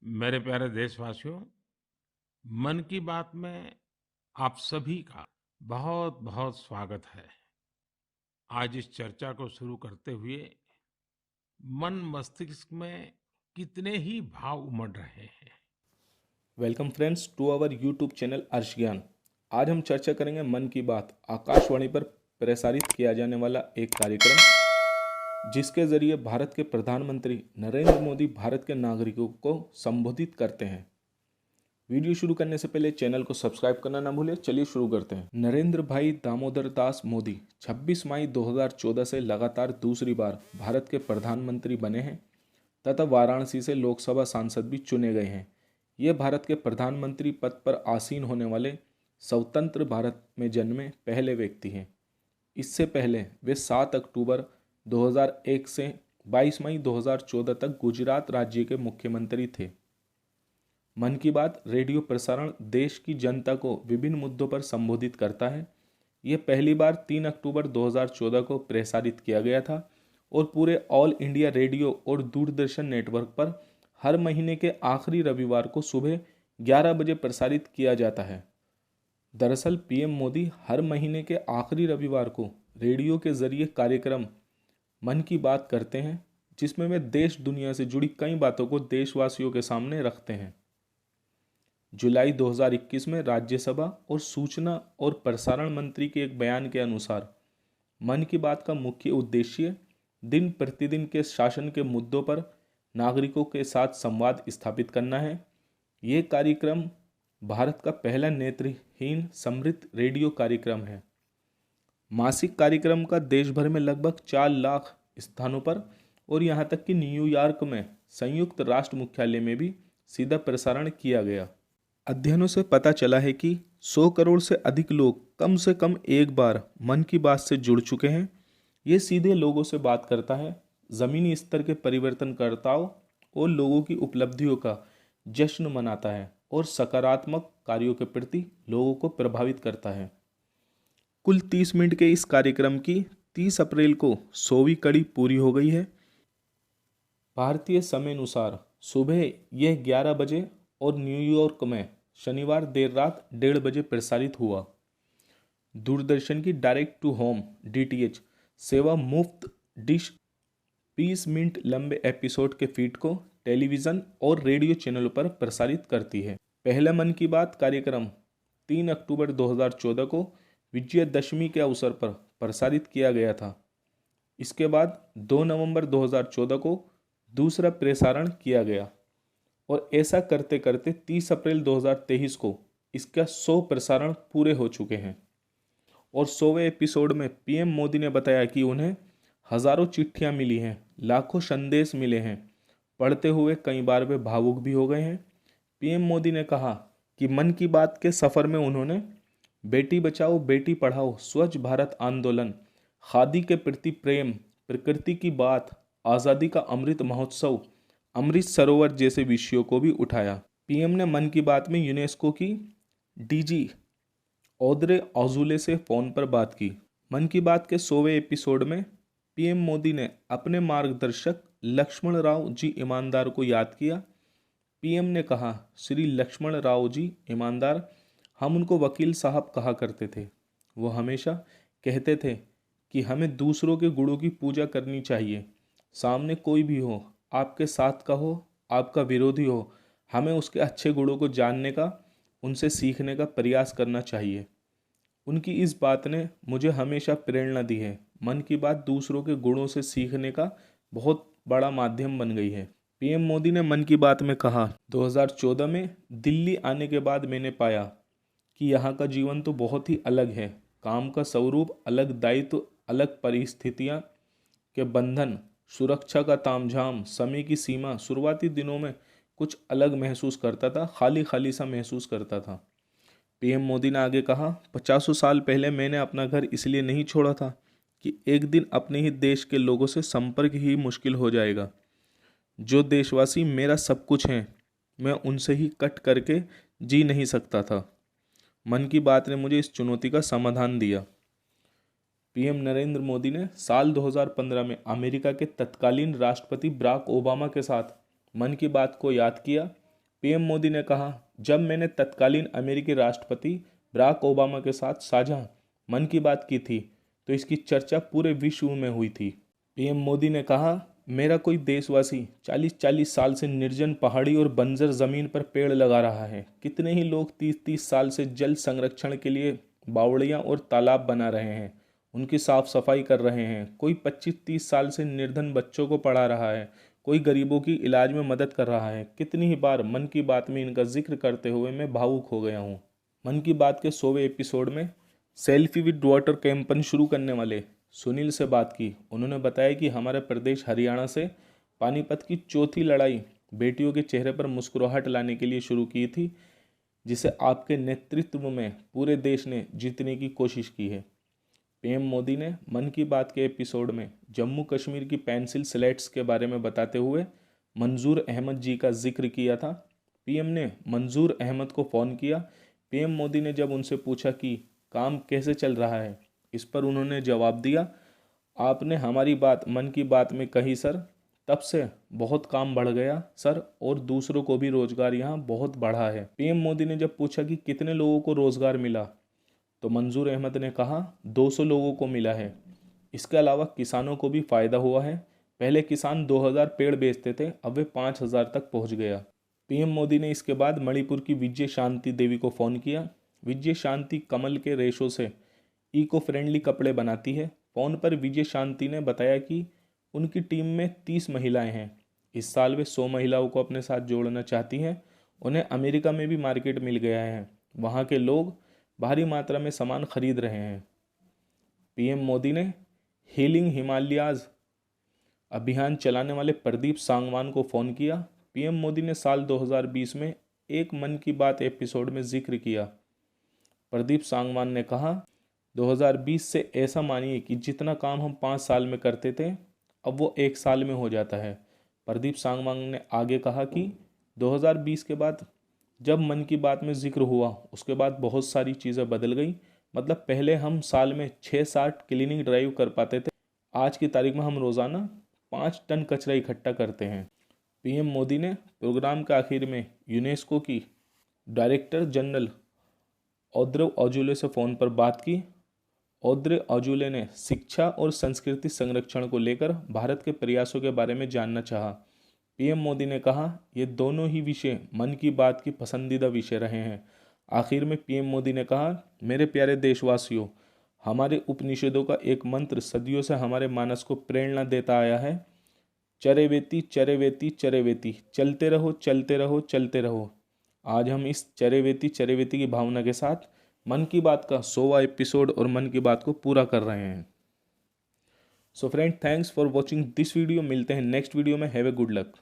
मेरे प्यारे देशवासियों, मन की बात में आप सभी का बहुत बहुत स्वागत है। आज इस चर्चा को शुरू करते हुए मन मस्तिष्क में कितने ही भाव उमड़ रहे हैं। Welcome friends to our YouTube channel Arsh Gyan. आज हम चर्चा करेंगे मन की बात आकाशवाणी पर प्रसारित किया जाने वाला एक कार्यक्रम जिसके जरिए भारत के प्रधानमंत्री नरेंद्र मोदी भारत के नागरिकों को संबोधित करते हैं। वीडियो शुरू करने से पहले चैनल को सब्सक्राइब करना ना भूलें। चलिए शुरू करते हैं। नरेंद्र भाई दामोदर दास मोदी 26 मई 2014 से लगातार दूसरी बार भारत के प्रधानमंत्री बने हैं तथा वाराणसी से लोकसभा सांसद भी चुने गए हैं। ये भारत के प्रधानमंत्री पद पर आसीन होने वाले स्वतंत्र भारत में जन्मे पहले व्यक्ति हैं। इससे पहले वे 7 अक्टूबर 2001 से 22 मई 2014 तक गुजरात राज्य के मुख्यमंत्री थे। मन की बात रेडियो प्रसारण देश की जनता को विभिन्न मुद्दों पर संबोधित करता है। ये पहली बार 3 अक्टूबर 2014 को प्रसारित किया गया था और पूरे ऑल इंडिया रेडियो और दूरदर्शन नेटवर्क पर हर महीने के आखिरी रविवार को सुबह 11 बजे प्रसारित किया जाता है। दरअसल पीएम मोदी हर महीने के आखिरी रविवार को रेडियो के जरिए कार्यक्रम मन की बात करते हैं, जिसमें वे देश दुनिया से जुड़ी कई बातों को देशवासियों के सामने रखते हैं। जुलाई 2021 में राज्यसभा और सूचना और प्रसारण मंत्री के एक बयान के अनुसार मन की बात का मुख्य उद्देश्य दिन प्रतिदिन के शासन के मुद्दों पर नागरिकों के साथ संवाद स्थापित करना है। ये कार्यक्रम भारत का पहला नेत्रहीन समृद्ध रेडियो कार्यक्रम है। मासिक कार्यक्रम का देश भर में लगभग 4 लाख स्थानों पर और यहाँ तक कि न्यूयॉर्क में संयुक्त राष्ट्र मुख्यालय में भी सीधा प्रसारण किया गया। अध्ययनों से पता चला है कि 100 करोड़ से अधिक लोग कम से कम एक बार मन की बात से जुड़ चुके हैं। ये सीधे लोगों से बात करता है, ज़मीनी स्तर के परिवर्तनकर्ताओं और लोगों की उपलब्धियों का जश्न मनाता है और सकारात्मक कार्यों के प्रति लोगों को प्रभावित करता है। कुल 30 मिनट के इस कार्यक्रम की 30 अप्रैल को 100वीं कड़ी पूरी हो गई है। भारतीय समय अनुसार सुबह यह 11 बजे और न्यूयॉर्क में शनिवार देर रात 1:30 बजे प्रसारित हुआ। दूरदर्शन की डायरेक्ट टू होम डीटीएच सेवा मुफ्त डिश 20 मिनट लंबे एपिसोड के फीड को टेलीविज़न और रेडियो चैनलों पर प्रसारित करती है। पहला मन की बात कार्यक्रम 3 अक्टूबर 2014 को विजयदशमी के अवसर पर प्रसारित किया गया था। इसके बाद 2 नवंबर 2014 को दूसरा प्रसारण किया गया और ऐसा करते करते 30 अप्रैल 2023 को इसका 100 प्रसारण पूरे हो चुके हैं। और 100वें एपिसोड में पीएम मोदी ने बताया कि उन्हें हजारों चिट्ठियां मिली हैं, लाखों संदेश मिले हैं। पढ़ते हुए कई बार वे भावुक भी हो गए हैं। पीएम मोदी ने कहा कि मन की बात के सफ़र में उन्होंने बेटी बचाओ बेटी पढ़ाओ, स्वच्छ भारत आंदोलन, खादी के प्रति प्रेम, प्रकृति की बात, आज़ादी का अमृत महोत्सव, अमृत सरोवर जैसे विषयों को भी उठाया। पीएम ने मन की बात में यूनेस्को की डीजी ऑद्रे ऑजुले से फ़ोन पर बात की। मन की बात के 100वें एपिसोड में पीएम मोदी ने अपने मार्गदर्शक लक्ष्मण राव जी ईमानदार को याद किया। पीएम ने कहा, श्री लक्ष्मण राव जी ईमानदार, हम उनको वकील साहब कहा करते थे। वो हमेशा कहते थे कि हमें दूसरों के गुणों की पूजा करनी चाहिए। सामने कोई भी हो, आपके साथ का हो, आपका विरोधी हो, हमें उसके अच्छे गुणों को जानने का, उनसे सीखने का प्रयास करना चाहिए। उनकी इस बात ने मुझे हमेशा प्रेरणा दी है। मन की बात दूसरों के गुणों से सीखने का बहुत बड़ा माध्यम बन गई है। पीएम मोदी ने मन की बात में कहा, 2014 में दिल्ली आने के बाद मैंने पाया कि यहाँ का जीवन तो बहुत ही अलग है। काम का स्वरूप अलग, दायित्व अलग, परिस्थितियाँ के बंधन, सुरक्षा का तामझाम, समय की सीमा। शुरुआती दिनों में कुछ अलग महसूस करता था, खाली खाली सा महसूस करता था। पीएम मोदी ने आगे कहा, 50 साल पहले मैंने अपना घर इसलिए नहीं छोड़ा था कि एक दिन अपने ही देश के लोगों से संपर्क ही मुश्किल हो जाएगा। जो देशवासी मेरा सब कुछ हैं, मैं उनसे ही कट करके जी नहीं सकता था। मन की बात ने मुझे इस चुनौती का समाधान दिया। पीएम नरेंद्र मोदी ने साल 2015 में अमेरिका के तत्कालीन राष्ट्रपति बराक ओबामा के साथ मन की बात को याद किया पीएम मोदी ने कहा, जब मैंने तत्कालीन अमेरिकी राष्ट्रपति बराक ओबामा के साथ साझा मन की बात की थी तो इसकी चर्चा पूरे विश्व में हुई थी। पीएम मोदी ने कहा, मेरा कोई देशवासी 40-40 साल से निर्जन पहाड़ी और बंजर ज़मीन पर पेड़ लगा रहा है। कितने ही लोग 30-30 साल से जल संरक्षण के लिए बावड़ियाँ और तालाब बना रहे हैं, उनकी साफ सफाई कर रहे हैं। कोई 25-30 साल से निर्धन बच्चों को पढ़ा रहा है, कोई गरीबों की इलाज में मदद कर रहा है। कितनी ही बार मन की बात में इनका जिक्र करते हुए मैं भावुक हो गया हूँ। मन की बात के 100वें एपिसोड में सेल्फी विद वाटर कैंपेन शुरू करने वाले सुनील से बात की। उन्होंने बताया कि हमारे प्रदेश हरियाणा से पानीपत की चौथी लड़ाई बेटियों के चेहरे पर मुस्कुराहट लाने के लिए शुरू की थी, जिसे आपके नेतृत्व में पूरे देश ने जीतने की कोशिश की है। पीएम मोदी ने मन की बात के एपिसोड में जम्मू कश्मीर की पेंसिल स्लेट्स के बारे में बताते हुए मंजूर अहमद जी का जिक्र किया था। पीएम ने मंजूर अहमद को फ़ोन किया। पीएम मोदी ने जब उनसे पूछा कि काम कैसे चल रहा है, इस पर उन्होंने जवाब दिया, आपने हमारी बात मन की बात में कही सर, तब से बहुत काम बढ़ गया सर, और दूसरों को भी रोजगार यहाँ बहुत बढ़ा है। पीएम मोदी ने जब पूछा कि कितने लोगों को रोजगार मिला तो मंजूर अहमद ने कहा 200 लोगों को मिला है। इसके अलावा किसानों को भी फ़ायदा हुआ है। पहले किसान 2000 पेड़ बेचते थे, अब वे 5000 तक पहुँच गया। पीएम मोदी ने इसके बाद मणिपुर की विजय शांति देवी को फ़ोन किया। विजय शांति कमल के रेशों से इको फ्रेंडली कपड़े बनाती है। फ़ोन पर विजय शांति ने बताया कि उनकी टीम में 30 महिलाएं हैं। इस साल वे 100 महिलाओं को अपने साथ जोड़ना चाहती हैं। उन्हें अमेरिका में भी मार्केट मिल गया है, वहाँ के लोग भारी मात्रा में सामान खरीद रहे हैं। पीएम मोदी ने हीलिंग हिमालयाज अभियान चलाने वाले प्रदीप सांगवान को फ़ोन किया। पीएम मोदी ने साल 2020 में एक मन की बात एपिसोड में जिक्र किया। प्रदीप सांगवान ने कहा, 2020 से ऐसा मानिए कि जितना काम हम 5 साल में करते थे अब वो 1 साल में हो जाता है। प्रदीप सांगवान ने आगे कहा कि 2020 के बाद जब मन की बात में जिक्र हुआ उसके बाद बहुत सारी चीज़ें बदल गई। मतलब पहले हम साल में 6-7 क्लीनिंग ड्राइव कर पाते थे, आज की तारीख में हम रोज़ाना 5 टन कचरा इकट्ठा करते हैं। पीएम मोदी ने प्रोग्राम के आखिर में यूनेस्को की डायरेक्टर जनरल ऑद्रे अजौले से फ़ोन पर बात की। ऑद्रे अजौले ने शिक्षा और संस्कृति संरक्षण को लेकर भारत के प्रयासों के बारे में जानना चाहा। पीएम मोदी ने कहा, ये दोनों ही विषय मन की बात की पसंदीदा विषय रहे हैं। आखिर में पीएम मोदी ने कहा, मेरे प्यारे देशवासियों, हमारे उपनिषदों का एक मंत्र सदियों से हमारे मानस को प्रेरणा देता आया है, चरेवेति चरेवेति चरेवेति, चलते रहो चलते रहो चलते रहो। आज हम इस चरेवेति चरेवेति की भावना के साथ मन की बात का 100वां एपिसोड और मन की बात को पूरा कर रहे हैं। So friend, thanks for watching this video. मिलते हैं नेक्स्ट वीडियो में। Have a good luck.